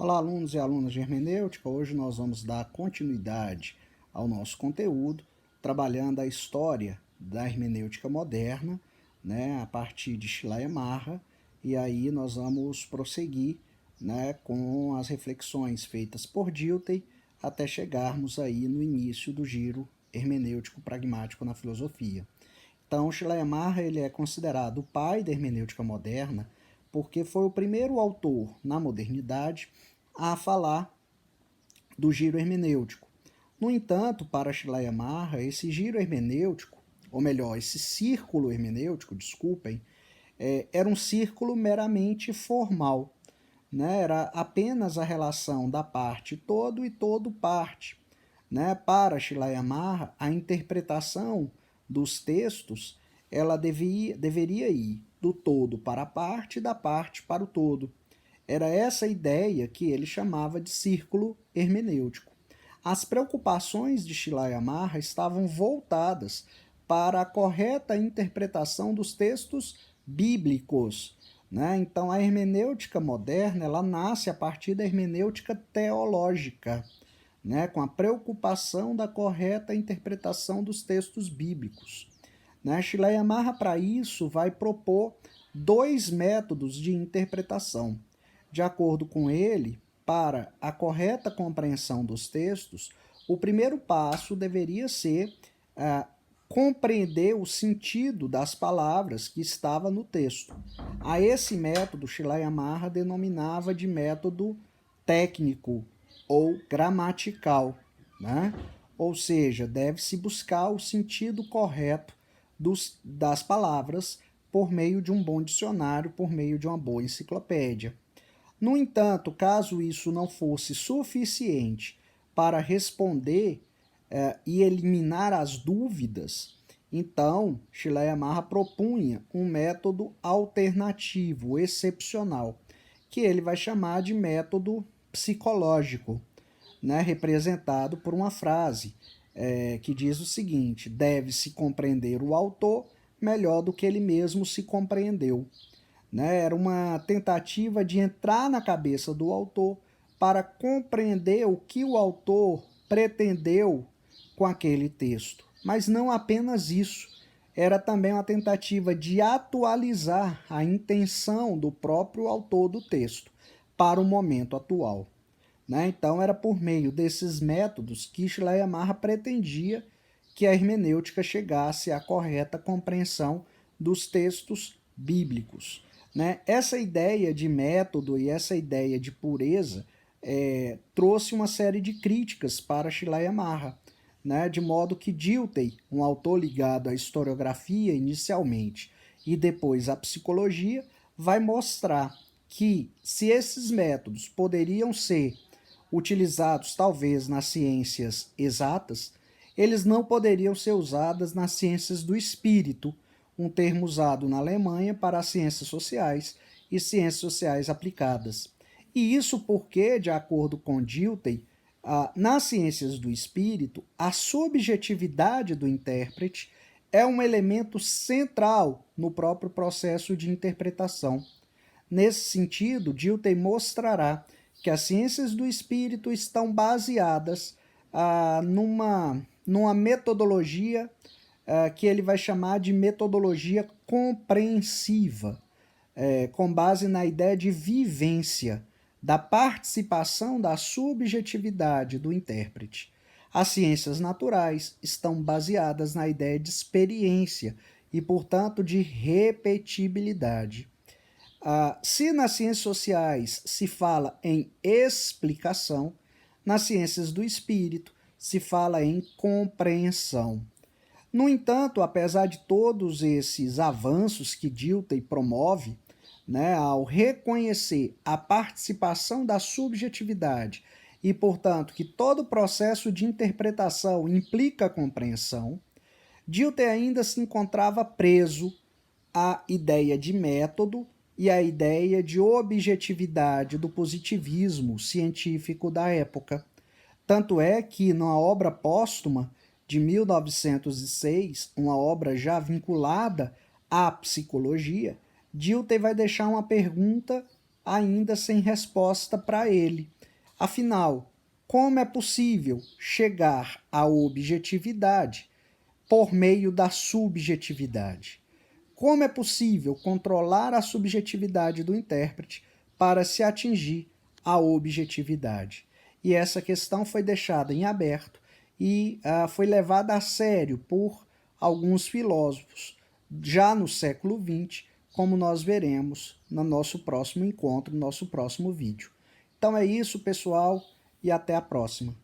Olá, alunos e alunas de hermenêutica. Hoje nós vamos dar continuidade ao nosso conteúdo, trabalhando a história da hermenêutica moderna, a partir de Schleiermacher, e aí nós vamos prosseguir, com as reflexões feitas por Dilthey até chegarmos aí no início do giro hermenêutico pragmático na filosofia. Então, Schleiermacher ele é considerado o pai da hermenêutica moderna porque foi o primeiro autor na modernidade a falar do giro hermenêutico. No entanto, para Schleiermacher, esse giro hermenêutico, ou melhor, esse círculo hermenêutico, desculpem, era um círculo meramente formal, Era apenas a relação da parte todo e todo parte. Para Schleiermacher, a interpretação dos textos ela deveria ir do todo para a parte e da parte para o todo. Era essa ideia que ele chamava de círculo hermenêutico. As preocupações de Schleiermacher estavam voltadas para a correta interpretação dos textos bíblicos. Então, a hermenêutica moderna ela nasce a partir da hermenêutica teológica, com a preocupação da correta interpretação dos textos bíblicos. Schleiermacher, para isso, vai propor dois métodos de interpretação. De acordo com ele, para a correta compreensão dos textos, o primeiro passo deveria ser compreender o sentido das palavras que estava no texto. A esse método, Schleiermacher denominava de método técnico ou gramatical, Ou seja, deve-se buscar o sentido correto das palavras por meio de um bom dicionário, por meio de uma boa enciclopédia. No entanto, caso isso não fosse suficiente para responder e eliminar as dúvidas, então Schleiermacher propunha um método alternativo, excepcional, que ele vai chamar de método psicológico, representado por uma frase que diz o seguinte: deve-se compreender o autor melhor do que ele mesmo se compreendeu. Era uma tentativa de entrar na cabeça do autor para compreender o que o autor pretendeu com aquele texto. Mas não apenas isso, era também uma tentativa de atualizar a intenção do próprio autor do texto para o momento atual. Então, era por meio desses métodos que Schleiermacher pretendia que a hermenêutica chegasse à correta compreensão dos textos bíblicos. Essa ideia de método e essa ideia de pureza trouxe uma série de críticas para Schleiermacher, de modo que Dilthey, um autor ligado à historiografia inicialmente e depois à psicologia, vai mostrar que se esses métodos poderiam ser utilizados talvez nas ciências exatas, eles não poderiam ser usados nas ciências do espírito, um termo usado na Alemanha para as ciências sociais e ciências sociais aplicadas. E isso porque, de acordo com Dilthey, nas ciências do espírito, a subjetividade do intérprete é um elemento central no próprio processo de interpretação. Nesse sentido, Dilthey mostrará que as ciências do espírito estão baseadas numa metodologia que ele vai chamar de metodologia compreensiva, com base na ideia de vivência, da participação da subjetividade do intérprete. As ciências naturais estão baseadas na ideia de experiência e, portanto, de repetibilidade. Se nas ciências sociais se fala em explicação, nas ciências do espírito se fala em compreensão. No entanto, apesar de todos esses avanços que Dilthey promove, ao reconhecer a participação da subjetividade e, portanto, que todo processo de interpretação implica compreensão, Dilthey ainda se encontrava preso à ideia de método e à ideia de objetividade do positivismo científico da época. Tanto é que, numa obra póstuma de 1906, uma obra já vinculada à psicologia, Dilthey vai deixar uma pergunta ainda sem resposta para ele. Afinal, como é possível chegar à objetividade por meio da subjetividade? Como é possível controlar a subjetividade do intérprete para se atingir a objetividade? E essa questão foi deixada em aberto e foi levada a sério por alguns filósofos já no século XX, como nós veremos no nosso próximo encontro, no nosso próximo vídeo. Então é isso, pessoal, e até a próxima.